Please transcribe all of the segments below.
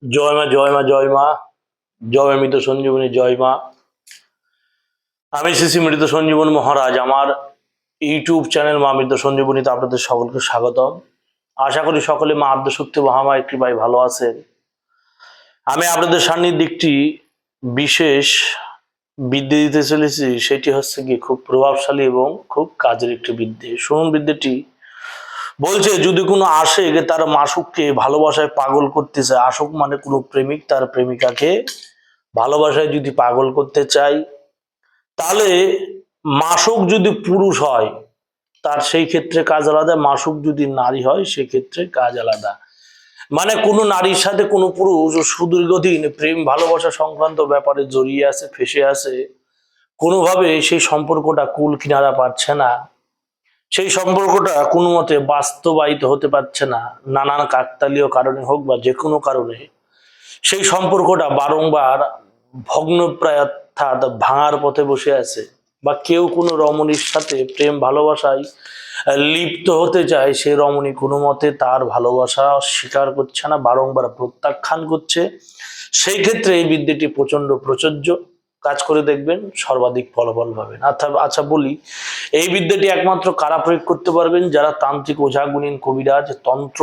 জয় মা, জয় মা, জয় মা, জয় মৃত সঞ্জীবনী, জয় মা। আমি শ্রী মৃত সঞ্জীবনী মহারাজ আমার ইউটিউব চ্যানেল মা মৃত সঞ্জীবনীতে আপনাদের সকলকে স্বাগতম। আশা করি সকলে মা আদ্যশক্তি মহামায়ের কৃপায় ভালো আছেন। আমি আপনাদের সান্নিধ্যে একটি বিশেষ বিদ্যে দিতে চলেছি, সেটি হচ্ছে কি খুব প্রভাবশালী এবং খুব কাজের একটি বিদ্যে। শুনুন, বিদ্যেটি বলছে, যদি কোনো আশেক তার মাসুককে ভালোবাসায় পাগল করতে চায়, আশক মানে কোনো প্রেমিক তার প্রেমিকাকে ভালোবাসায় যদি পাগল করতে চায়, তাহলে মাসুক যদি পুরুষ হয় তার সেই ক্ষেত্রে কাজ আলাদা, মাসুক যদি নারী হয় সেক্ষেত্রে কাজ আলাদা। মানে কোনো নারীর সাথে কোনো পুরুষ সুদীর্ঘদিন প্রেম ভালোবাসা সংক্রান্ত ব্যাপারে জড়িয়ে আছে, ফেসে আছে, কোনোভাবে সেই সম্পর্কটা কুল কিনারা পাচ্ছে না, সেই সম্পর্কটা কোনো মতে বাস্তবায়িত হতে পারছে না, নানান কাকতালীয় কারণে হোক বা যে কোনো কারণে সেই সম্পর্কটা বারংবার ভগ্নপ্রায় অর্থাৎ ভাঙার পথে বসে আছে, বা কেউ কোনো রমণীর সাথে প্রেম ভালোবাসায় লিপ্ত হতে চায়, সে রমণী কোনো মতে তার ভালোবাসা স্বীকার করছে না, বারংবার প্রত্যাখ্যান করছে, সেই ক্ষেত্রে এই বিদ্যাটি প্রচন্ড প্রযোজ্য। কাজ করে দেখবেন, সর্বাধিক ফলাফল পাবেন। আচ্ছা বলি, এই বিদ্যাটি একমাত্র কারা প্রয়োগ করতে পারবেন? যারা তান্ত্রিক, ওঝা, গুণিন, কবিরাজ, তন্ত্র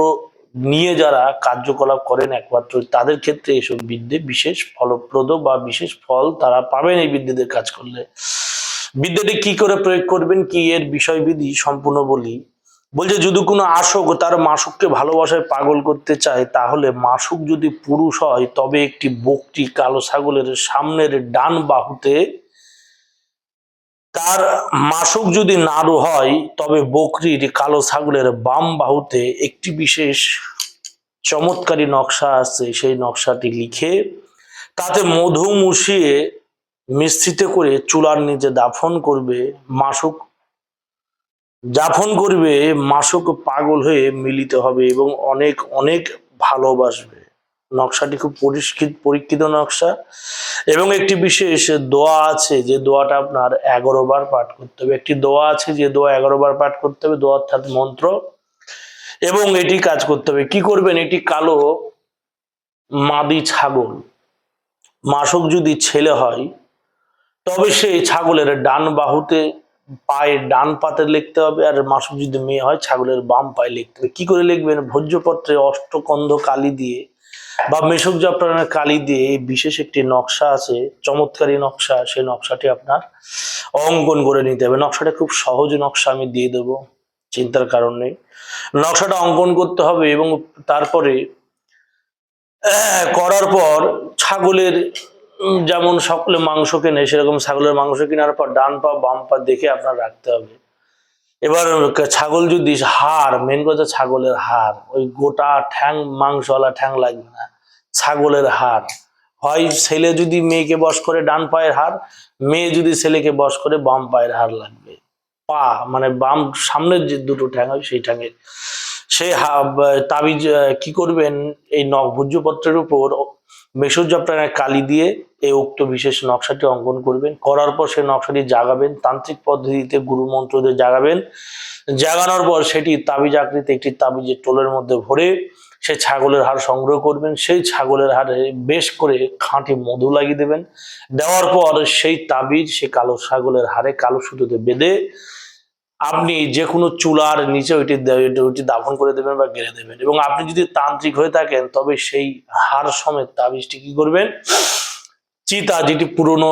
নিয়ে যারা কার্যকলাপ করেন, একমাত্র তাদের ক্ষেত্রে এসব বিদ্যে বিশেষ ফলপ্রদ বা বিশেষ ফল তারা পাবেন এই বিদ্যেদের কাজ করলে। বিদ্যাটি কি করে প্রয়োগ করবেন, কি এর বিষয়বিধি সম্পূর্ণ বলি। বলছে, যদি কোনো আশক তার মাসুককে ভালোবাসায় পাগল করতে চায়, তাহলে মাসুক যদি পুরুষ হয় তবে একটি বকটি কালো ছাগলের সামনের ডান বাহুতে, তার মাসুক যদি নাড়ু হয় তবে বকরির কালো ছাগলের বাম বাহুতে একটি বিশেষ চমৎকারী নকশা আছে, সেই নকশাটি লিখে তাতে মধু মুছিয়ে মিশ্রিত করে চুলার নিচে দাফন করবে। মাসুক যাপন করবে, মাসুক পাগল হয়ে মিলিত হবে এবং অনেক অনেক ভালোবাসবে। নকশাটি খুব পরীক্ষিত নকশা, এবং একটি বিশেষ দোয়া আছে, যে দোয়াটা আপনার 11 বার পাঠ করতে হবে। একটি দোয়া আছে যে দোয়া 11 বার পাঠ করতে হবে, দোয়া অর্থাৎ মন্ত্র, এবং এটি কাজ করতে হবে। কি করবেন, এটি কালো মাদি ছাগল, মাসুক যদি ছেলে হয় তবে সেই ছাগলের ডান বাহুতে পায়ের ডান পাতে লিখতে হবে, আর মাসুক যদি মেয়ে হয় ছাগলের বাম পায়ে লিখতে হবে। কি করে লিখবেন, ভোজ্যপত্রে অষ্টকন্ধ কালি দিয়ে বা মেশক জাফরানের কালি দিয়ে এই বিশেষ একটি নকশা আছে, চমৎকারী নকশা, সেই নকশাটি আপনার অঙ্কন করে নিতে হবে। নকশাটা খুব সহজ নকশা, আমি দিয়ে দেবো, চিন্তার কারণ নেই। নকশাটা অঙ্কন করতে হবে এবং তারপরে করার পর ছাগলের যেমন সকলে মাংস কেনে, সেরকম ছাগলের মাংস কেনার পর ডান পা বাম পা দেখে আপনার রাখতে হবে। এবার ছাগল যদি হাড়, মেন কথা ছাগলের হাড়, ওই গোটা ঠ্যাং মাংসওয়ালা ঠ্যাং লাগবে না, ছাগলের হাড়। হয় ছেলে যদি মেয়েকে বশ করে ডান পায়ের হাড়, মেয়ে যদি ছেলেকে বশ করে বাম পায়ের হাড় লাগবে। পা মানে বাম সামনের যে দুটো ঠ্যাং হয় সেই ঠ্যাঙের সেই তাবিজ কি করবেন, এই ভোজ্যপত্রের উপর মেসোজাপটানের কালি দিয়ে এই উক্ত বিশেষ নকশাটি অঙ্কন করবেন। করার পর সেই নকশাটি জাগাবেন, তান্ত্রিক পদ্ধতিতে গুরু মন্ত্র দিয়ে জাগাবেন। জাগানোর পর সেটি তাবিজ আকৃতি একটি তাবিজের টোলের মধ্যে ভরে সেই ছাগলের হাড় সংগ্রহ করবেন। সেই ছাগলের হাড়ে বেশ করে খাঁটি মধু লাগিয়ে দেবেন। দেওয়ার পর সেই তাবিজ সে কালো ছাগলের হাড়ে কালো সুতোতে বেঁধে আপনি যে কোনো চুলার নিচে ওইটি দাফন করে দেবেন বা গেড়ে দেবেন। এবং আপনি যদি তান্ত্রিক হয়ে থাকেন তবে সেই হাড় সমেত তাবিজটি কি করবেন, চিতা, যেটি পুরনো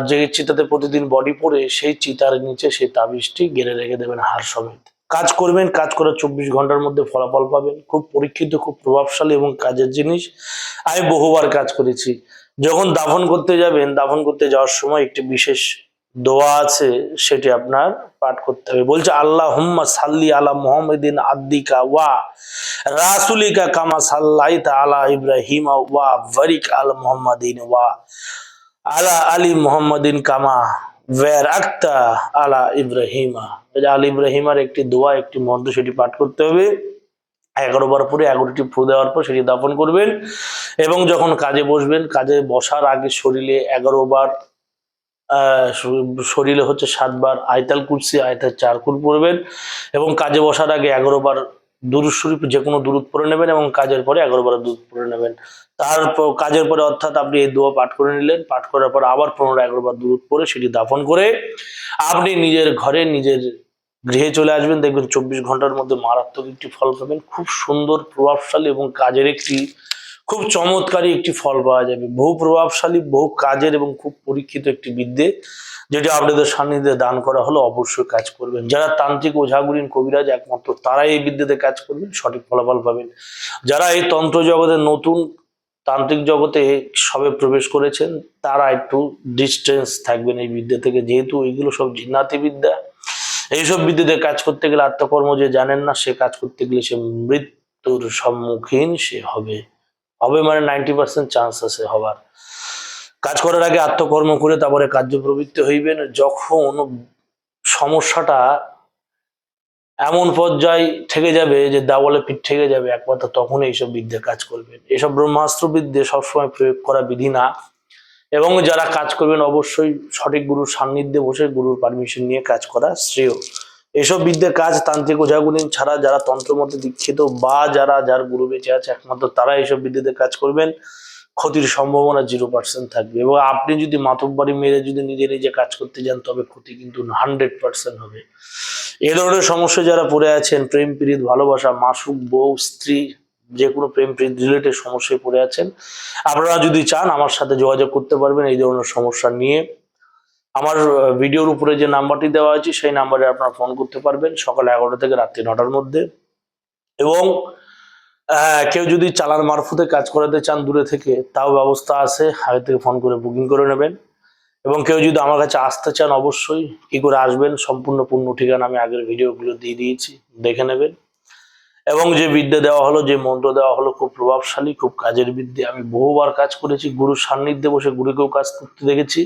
যে চিতাতে প্রতিদিন বডি পড়ে, সেই চিতার নিচে সেই তাবিজটি গেড়ে রেখে দেবেন হাড় সমেত। কাজ করবেন, কাজ করে 24 ঘন্টার মধ্যে ফলাফল পাবেন। খুব পরীক্ষিত, খুব প্রভাবশালী এবং কাজের জিনিস। আমি বহুবার কাজ করেছি। যখন দাফন করতে যাবেন, দাফন করতে যাওয়ার সময় একটি বিশেষ দোয়া আছে, সেটি আপনার পাঠ করতে হবে। বলছে, আল্লাহুম্মা সাল্লি আলা মুহাম্মাদিন আদ্দিকা ওয়া রাসুলিকা কামা সাল্লাইতা আলা ইব্রাহিমা ওয়া বারিক আলা মুহাম্মাদিন ওয়া আলা আলী মুহাম্মাদিন কামা বারাকতা আলা ইব্রাহিমা। আল ইব্রাহিমার একটি দোয়া, একটি মন্ত্র, সেটি পাঠ করতে হবে। 11 বার পরে 11টি ফু দেওয়ার পর সেটি দাফন করবেন। এবং যখন কাজে বসবেন, কাজে বসার আগে শরীরে 11 বার, শরীরে হচ্ছে 7 বার আয়তাল কুরসি, আয়তাল চারকুল পড়বেন। এবং কাজে বসার আগে 11 বার দুরূদ শরীফ যে কোনো দুরূদ পড়ে নেবেন এবং কাজের পরে 11 বার দুরূদ পড়ে নেবেন। তারপর কাজের পরে অর্থাৎ আপনি এই দোয়া পাঠ করে নিলেন, পাঠ করার পর আবার 15-11 বার দুরূদ পড়ে সেটি দাফন করে আপনি নিজের ঘরে নিজের গৃহে চলে আসবেন। দেখবেন 24 ঘন্টার মধ্যে মারাত্মক একটি ফল পাবেন। খুব সুন্দর, প্রভাবশালী এবং কাজের একটি খুব চমৎকারী একটি ফল পাওয়া যাবে। বহু প্রভাবশালী, বহু কাজের এবং খুব পরীক্ষিত একটি বিদ্যে, যেটি আপনাদের সান্নিধ্যে দান করা হলো। অবশ্যই কাজ করবেন। যারা তান্ত্রিক, ওঝাগুরিন, কবিরাজ একমাত্র তারাই এই বিদ্যেতে কাজ করবেন, সঠিক ফলাফল পাবেন। যারা এই তন্ত্র জগতে নতুন, তান্ত্রিক জগতে সবে প্রবেশ করেছেন, তারা একটু ডিস্টেন্স থাকবেন এই বিদ্যা থেকে, যেহেতু এগুলো সব জিন্নাতি বিদ্যা। এইসব বিদ্যুতে কাজ করতে গেলে আত্মকর্ম যে জানেন না, সে কাজ করতে গেলে সে মৃত্যুর সম্মুখীন সে হবে হবে মানে 90% চান্স আছে হবার। কাজ করার আগে আত্মকর্ম করে তারপরে কার্য প্রবৃত্তি হইবেন। যখন সমস্যাটা এমন পর্যায়ে ঠেকে যাবে যে দাওয়ালে পিঠ ঠেকে যাবে একমাত্র তখন এইসব বিদ্যে কাজ করবেন। এসব ব্রহ্মাস্ত্র বিদ্যে সবসময় প্রয়োগ করা বিধি না, এবং যারা কাজ করবেন অবশ্যই সঠিক গুরুর সান্নিধ্যে বসে গুরুর পারমিশন নিয়ে কাজ করা শ্রেয়। এসব বিদ্যে কাজ তান্ত্রিক ওঝাগুলিন ছাড়া যারা তন্ত্রমতে দীক্ষিত বা যার গুরু বেঁচে আছে একমাত্র তারা এইসব বিদ্যেতে কাজ করবেন। ক্ষতির সম্ভাবনা 0% থাকবে, এবং আপনি যদি মাতব্বরি মেরে যদি নিজে নিজে কাজ করতে যান তবে ক্ষতি কিন্তু 100% হবে। এ ধরনের সমস্যা যারা পড়ে আছেন, প্রেম প্রীত, ভালোবাসা, মাসুক, বউ, স্ত্রী, যে কোনো প্রেম প্রীত রিলেটেড সমস্যায় পড়ে আছেন, আপনারা যদি চান আমার সাথে যোগাযোগ করতে পারবেন এই ধরনের সমস্যা নিয়ে। আমার ভিডিওর উপরে যে নাম্বারটি দেওয়া আছে সেই নাম্বারে আপনারা ফোন করতে পারবেন সকাল 11টা থেকে রাত্রি 9টার মধ্যে। এবং কেউ যদি চালান মারফতে কাজ করাতে চান দূরে থেকে, তাও ব্যবস্থা আছে, আগে থেকে ফোন করে বুকিং করে নেবেন। এবং কেউ যদি আমার কাছে আসতে চান অবশ্যই কি করে আসবেন সম্পূর্ণ পূর্ণ ঠিকানা আমি আগের ভিডিওগুলো দিয়ে দিয়েছি, দেখে নেবেন। এবং যে বিদ্যা দেওয়া হলো, যে মন্ত্র দেওয়া হলো, খুব প্রভাবশালী, খুব কাজের বিদ্যা। আমি বহুবার কাজ করেছি, গুরুর সান্নিধ্যে বসে গুরুকেও কাজ করতে দেখেছি,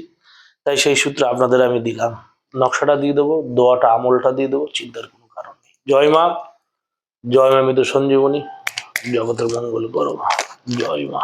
তাই সেই সূত্রে আপনাদের আমি দিলাম। নকশাটা দিয়ে দেবো, দোয়াটা, আমলটা দিয়ে দেবো, চিন্তার কোনো কারণ নেই। জয় মা, জয় মা মৃত সঞ্জীবনী, জগতের মঙ্গল করো মা, জয় মা।